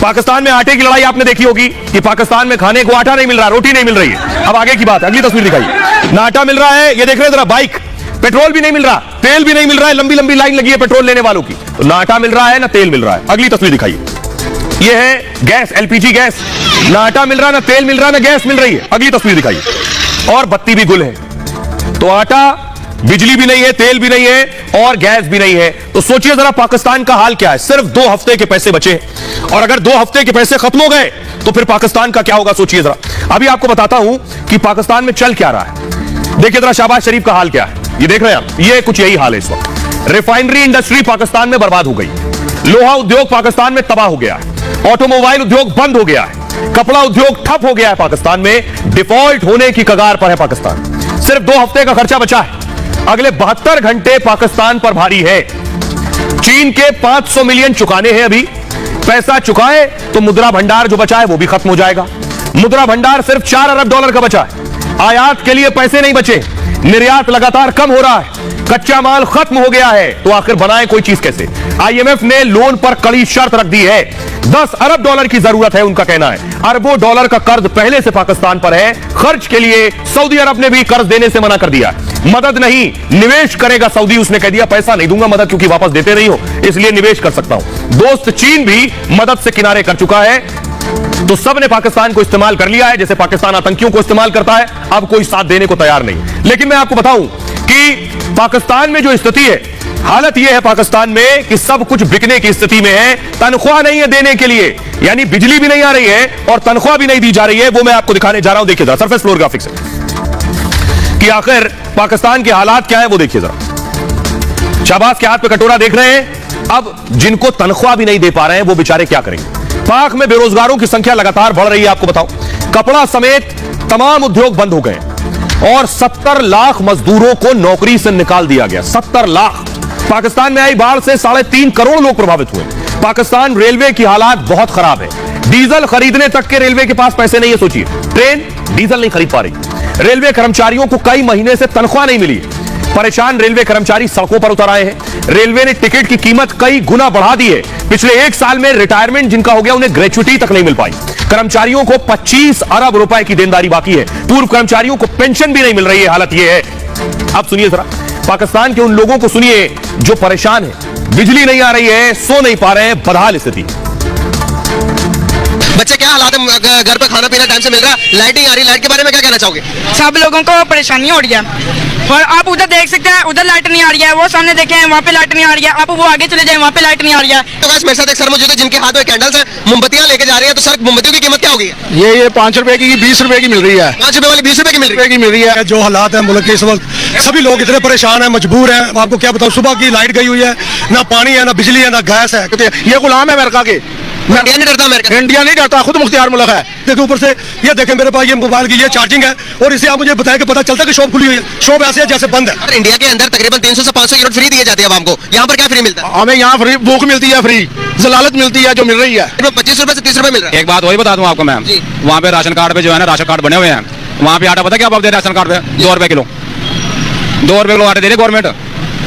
पाकिस्तान में आटे की लड़ाई आपने देखी होगी कि पाकिस्तान में खाने को आटा नहीं मिल रहा, रोटी नहीं मिल रही है। अब आगे की बात, अगली तस्वीर दिखाइए। ना आटा मिल रहा है, ये देख रहे हैं जरा, बाइक, पेट्रोल भी नहीं मिल रहा, तेल भी नहीं मिल रहा है, लंबी लंबी लाइन लगी है पेट्रोल लेने वालों की। तो ना आटा मिल रहा है ना तेल मिल रहा है। अगली तस्वीर दिखाइए। ये है गैस, एलपीजी गैस, ना आटा मिल रहा, ना तेल मिल रहा, ना गैस मिल रही है। अगली तस्वीर दिखाइए। और बत्ती भी गुल है। तो आटा, बिजली भी नहीं है, तेल भी नहीं है और गैस भी नहीं है। तो सोचिए जरा पाकिस्तान का हाल क्या है। सिर्फ 2 हफ्ते के पैसे बचे और अगर 2 हफ्ते के पैसे खत्म हो गए तो फिर पाकिस्तान का क्या होगा, सोचिए जरा। अभी आपको बताता हूं कि पाकिस्तान में चल क्या रहा है। देखिए जरा शहबाज शरीफ का हाल क्या है, ये देख रहे हैं आप, ये कुछ यही हाल है इस वक्त। रिफाइनरी इंडस्ट्री पाकिस्तान में बर्बाद हो गई, लोहा उद्योग पाकिस्तान में तबाह हो गया है, ऑटोमोबाइल उद्योग बंद हो गया है, कपड़ा उद्योग ठप हो गया है पाकिस्तान में, डिफॉल्ट होने की कगार पर है पाकिस्तान। सिर्फ 2 हफ्ते का खर्चा बचा है, अगले 72 घंटे पाकिस्तान पर भारी है। चीन के 500 मिलियन चुकाने हैं अभी, पैसा चुकाए तो मुद्रा भंडार जो बचा है वो भी खत्म हो जाएगा। मुद्रा भंडार सिर्फ $4 अरब का बचा है। आयात के लिए पैसे नहीं बचे, निर्यात लगातार कम हो रहा है, कच्चा माल खत्म हो गया है, तो आखिर बनाए कोई चीज कैसे। आईएमएफ ने लोन पर कड़ी शर्त रख दी है, $10 अरब की जरूरत है, उनका कहना है। अरबों डॉलर का कर्ज पहले से पाकिस्तान पर है, खर्च के लिए सऊदी अरब ने भी कर्ज देने से मना कर दिया। मदद नहीं, निवेश करेगा सऊदी, उसने कह दिया पैसा नहीं दूंगा मदद, क्योंकि वापस देते नहीं हो, इसलिए निवेश कर सकता हूं। दोस्त चीन भी मदद से किनारे कर चुका है। तो सब ने पाकिस्तान को इस्तेमाल कर लिया है, जैसे पाकिस्तान आतंकियों को इस्तेमाल करता है, अब कोई साथ देने को तैयार नहीं। लेकिन मैं आपको बताऊं कि पाकिस्तान में जो स्थिति है, हालत यह है पाकिस्तान में कि सब कुछ बिकने की स्थिति में है, तनख्वाह नहीं है देने के लिए, यानी बिजली भी नहीं आ रही है और तनख्वाह भी नहीं दी जा रही है। वो मैं आपको दिखाने जा रहा हूं, देखिए जरा सरफेस फ्लोर ग्राफिक्स से कि आखिर पाकिस्तान के हालात क्या है, वो देखिए जरा। शहबाज के हाथ पे कटोरा देख रहे हैं। अब जिनको तनख्वाह भी नहीं दे पा रहे हैं वो बेचारे क्या करेंगे। पाक में बेरोजगारों की संख्या लगातार बढ़ रही है, आपको बताऊं, कपड़ा समेत तमाम उद्योग बंद हो गए और 70 लाख मजदूरों को नौकरी से निकाल दिया गया। 70 लाख। पाकिस्तान में आई बाढ़ से 3.5 करोड़ लोग प्रभावित हुए। पाकिस्तान रेलवे की हालात बहुत खराब है, डीजल खरीदने तक के रेलवे के पास पैसे नहीं है। सोचिए, ट्रेन डीजल नहीं खरीद पा रही, रेलवे कर्मचारियों को कई महीने से तनख्वाह नहीं मिली। परेशान रेलवे कर्मचारी सड़कों पर उतर आए हैं। रेलवे ने टिकट की कीमत कई गुना बढ़ा दी है। पिछले 1 साल में रिटायरमेंट जिनका हो गया उन्हें ग्रेच्युटी तक नहीं मिल पाई। कर्मचारियों को 25 अरब रुपए की देनदारी बाकी है। पूर्व कर्मचारियों को पेंशन भी नहीं मिल रही है। हालत यह है। अब सुनिए जरा पाकिस्तान के उन लोगों को सुनिए जो परेशान है, बिजली नहीं आ रही है, सो नहीं पा रहे हैं, बदहाल स्थिति। बच्चे क्या हालात है, घर पे खाना पीना टाइम से मिल रहा है, लाइट नहीं आ रही, लाइट के बारे में क्या कहना चाहोगे? सब लोगों को परेशानी हो रही है और आप उधर देख सकते हैं, उधर लाइट नहीं आ रही है, वो सामने देखें वहाँ पे लाइट नहीं आ रही है, आप वो आगे चले जाए वहाँ पे लाइट नहीं आ रही है। तो मेरे साथ एक सर मौजूद है जिनके हाथ में कैंडल्स है, मोमबत्तियां लेके जा रहे हैं। तो सर मोमबत्तियों की कीमत क्या होगी? ये 5 रुपए की 20 रुपए की मिल रही है। 5 रुपए वाली 20 रुपए की मिल रही है। जो हालात है मुल्क के इस वक्त, सभी लोग इतने परेशान हैं, मजबूर हैं। आपको क्या बताऊं, सुबह की लाइट गई हुई है, ना पानी है, ना बिजली है, ना गैस है। ये गुलाम है अमेरिका के। इंडिया नहीं डरता, अमेरिका इंडिया नहीं डरता, खुद मुख्तियार मुल्क है। देखो ऊपर से ये देखें, मेरे पास ये मोबाइल की ये चार्जिंग है और इसे आप मुझे बताएं कि पता चलता है कि शॉप खुली हुई है। शॉप ऐसे है जैसे बंद है। इंडिया के अंदर तकरीबन 300 से 500 यूनिट फ्री दिए जाते हैं आवाम को, यहाँ पर क्या फ्री मिलता है? हमें यहाँ फ्री भूख मिलती है, फ्री जलालत मिलती है जो मिल रही है। 25 रुपए से 30 रुपए मिल रहा है। एक बात वही बता दूं आपको मैम, वहाँ पे राशन कार्ड पे जो है ना, राशन कार्ड बने हुए हैं, वहाँ पे आटा पता क्या भाव दे राशन कार्ड पे? 2 रुपए किलो। 2 रुपए किलो आटा दे रही गवर्नमेंट।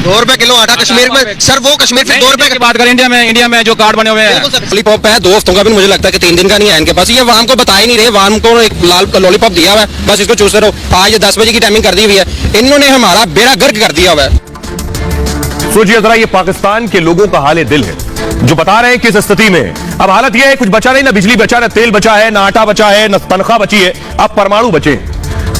2 रुपए किलो आटा कश्मीर में। सर वो कश्मीर से 2 रुपए की बात करें, इंडिया में जो कार्ड बने हुए हैं, लॉलीपॉप है दोस्तों का भी, मुझे लगता है कि 3 दिन का नहीं है इनके पास। ये वाम को बता ही नहीं रहे, वाम को एक लाल लॉलीपॉप दिया हुआ है, बस इसको चूसते रहो। आज 10 बजे की टाइमिंग कर दी हुई है, इन्होंने हमारा बेड़ा गर्क कर दिया हुआ है। सोचिए जरा, ये पाकिस्तान के लोगों का हाल दिल है जो बता रहे हैं किस स्थिति में है। अब हालत यह है, कुछ बचा नहीं, ना बिजली बचा, ना तेल बचा है, ना आटा बचा है, ना तनख्वाह बची है। अब परमाणु बचे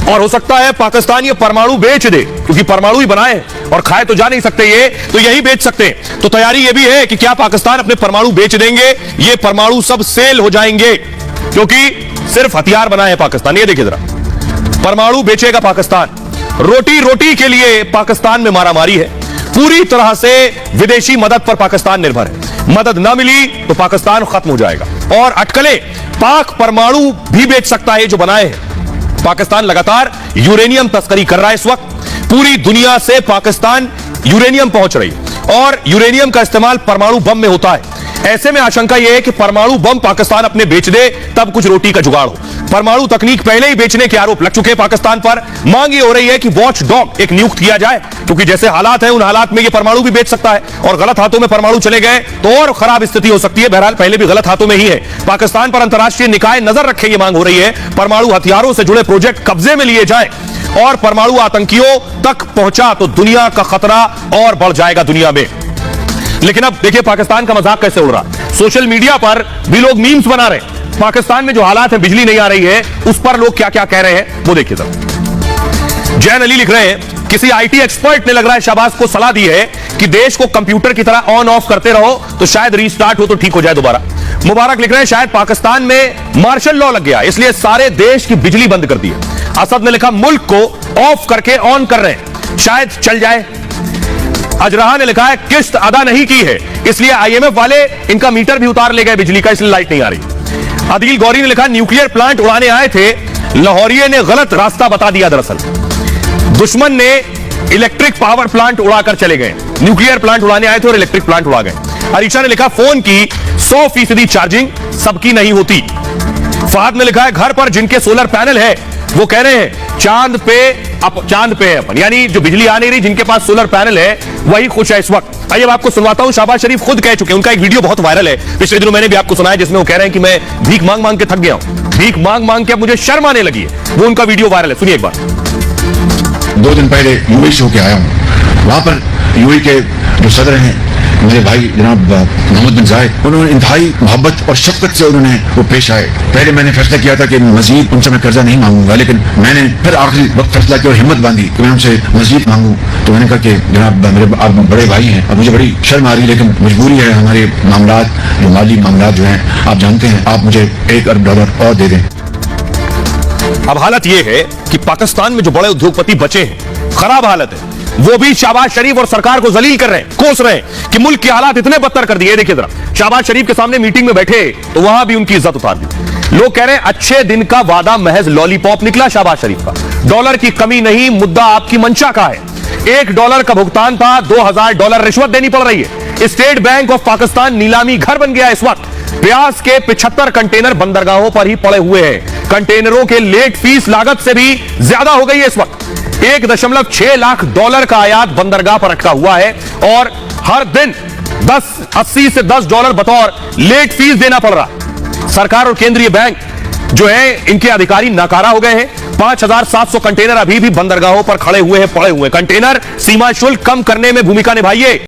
और हो सकता है पाकिस्तान ये परमाणु बेच दे, क्योंकि परमाणु ही बनाए और खाए तो जा नहीं सकते, ये तो यही बेच सकते हैं। तो तैयारी ये भी है कि क्या पाकिस्तान अपने परमाणु बेच देंगे, ये परमाणु सब सेल हो जाएंगे, क्योंकि सिर्फ हथियार बनाए हैं पाकिस्तान। ये देखिए जरा, परमाणु बेचेगा पाकिस्तान। रोटी रोटी के लिए पाकिस्तान में मारामारी है, पूरी तरह से विदेशी मदद पर पाकिस्तान निर्भर है। मदद ना मिली तो पाकिस्तान खत्म हो जाएगा। और अटकलें, पाक परमाणु भी बेच सकता है जो बनाए हैं। पाकिस्तान लगातार यूरेनियम तस्करी कर रहा है इस वक्त, पूरी दुनिया से पाकिस्तान यूरेनियम पहुंच रही है और यूरेनियम का इस्तेमाल परमाणु बम में होता है। ऐसे में आशंका यह है कि परमाणु बम पाकिस्तान अपने बेच दे, तब कुछ रोटी का जुगाड़ हो। परमाणु तकनीक पहले ही बेचने के आरोप लग चुके हैं पाकिस्तान पर। मांग ये हो रही है कि वॉच डॉग एक नियुक्त किया जाए, क्योंकि जैसे हालात हैं उन हालात में ये परमाणु भी बेच सकता है, और गलत हाथों में परमाणु चले गए तो और खराब स्थिति हो सकती है। बहरहाल पहले भी गलत हाथों में ही है। पाकिस्तान पर अंतर्राष्ट्रीय निकाय नजर रखे, ये मांग हो रही है। परमाणु हथियारों से जुड़े प्रोजेक्ट कब्जे में लिए जाए और परमाणु आतंकियों तक पहुंचा तो दुनिया का खतरा और बढ़ जाएगा दुनिया में। लेकिन अब देखिए पाकिस्तान का मजाक कैसे उड़ रहा है। सोशल मीडिया पर भी लोग मीम्स बना रहे हैं। पाकिस्तान में जो हालात है, बिजली नहीं आ रही है, उस पर लोग क्या क्या कह रहे हैं वो देखिए जरा। जैन अली लिख रहे हैं, किसी आईटी एक्सपर्ट ने लग रहा है शहबाज को सलाह दी है कि देश को कंप्यूटर की तरह ऑन ऑफ करते रहो तो शायद रीस्टार्ट हो तो ठीक हो जाए दोबारा। मुबारक लिख रहे हैं, शायद पाकिस्तान में मार्शल लॉ लग गया, इसलिए सारे देश की बिजली बंद कर दी है। असद ने लिखा, मुल्क को ऑफ करके ऑन कर रहे हैं, शायद चल जाए। अजरहा ने लिखा है, किस्त अदा नहीं की है इसलिए आईएमएफ वाले इनका मीटर भी उतार ले गए बिजली का, इसलिए लाइट नहीं आ रही। अदील गौरी ने लिखा, न्यूक्लियर प्लांट उड़ाने आए थे, लाहौरिये ने गलत रास्ता बता दिया दरअसल। दुश्मन ने इलेक्ट्रिक पावर प्लांट उड़ाकर चले गए। न्यूक्लियर प्लांट उड़ाने आए थे और इलेक्ट्रिक प्लांट उड़ा गए। अरीशा ने लिखा, फोन की 100% चार्जिंग सबकी नहीं होती। फहद ने लिखा है, घर पर जिनके सोलर पैनल है वो कह रहे हैं चांद पे है अपन, यानी जो बिजली आ नहीं रही, जिनके पास सोलर पैनल है वही खुश है इस वक्त। आइए आपको सुनवाता हूं, शहबाज शरीफ खुद कह चुके हैं, उनका एक वीडियो बहुत वायरल है, पिछले दिनों मैंने भी आपको सुनाया, जिसमें वो कह रहे हैं कि मैं भीख मांग मांग के थक गया हूं, भीख मांग मांग के अब मुझे शर्म आने लगी है। वो उनका वीडियो वायरल है, सुनिए एक बार। 2 दिन पहले यूएई से होके आया हूँ। वहां पर यूएई के जो सदर हैं मेरे भाई जनाब मोहम्मद बिन जायद, उन्होंने इंतहाई मोहब्बत और शफकत से उन्होंने वो पेश आए। पहले मैंने फैसला किया था कि मजीद उनसे मैं कर्जा नहीं मांगूंगा, लेकिन मैंने फिर आखिरी वक्त फैसला किया और हिम्मत बांधी कि मैं उनसे मजीद मांगूं। तो मैंने कहा कि जनाब मेरे आप बड़े भाई हैं, अब मुझे बड़ी शर्म आ रही है, लेकिन मजबूरी है, हमारे मामला जो माली मामला जो हैं आप जानते हैं, आप मुझे $1 अरब और दे दें। अब हालत यह है कि पाकिस्तान में जो बड़े उद्योगपति बचे हैं, खराब हालत है, वो भी शहबाज शरीफ और सरकार को जलील कर रहे हैं, कोस रहे हैं कि मुल्क के हालात इतने बदतर कर दिए। देखिए जरा, शहबाज शरीफ के सामने मीटिंग में बैठे तो वहां भी उनकी इज्जत उतार दी। लोग कह रहे हैं अच्छे दिन का वादा महज लॉलीपॉप निकला शहबाज शरीफ का, डॉलर की कमी नहीं, मुद्दा आपकी मंशा का है। $1 का भुगतान था, $2000 रिश्वत देनी पड़ रही है। स्टेट बैंक ऑफ पाकिस्तान नीलामी घर बन गया इस वक्त। प्याज के 75 कंटेनर बंदरगाहों पर ही पड़े हुए हैं। कंटेनरों के लेट फीस लागत से भी ज्यादा हो गई है इस वक्त। $1.6 लाख का आयात बंदरगाह पर अटका हुआ है और हर दिन $80 से $10 बतौर लेट फीस देना पड़ रहा। सरकार और केंद्रीय बैंक जो है इनके अधिकारी नाकारा हो गए हैं। 5700 कंटेनर अभी भी बंदरगाहों पर खड़े हुए हैं, पड़े हुए। कंटेनर सीमा शुल्क कम करने में भूमिका निभाइए।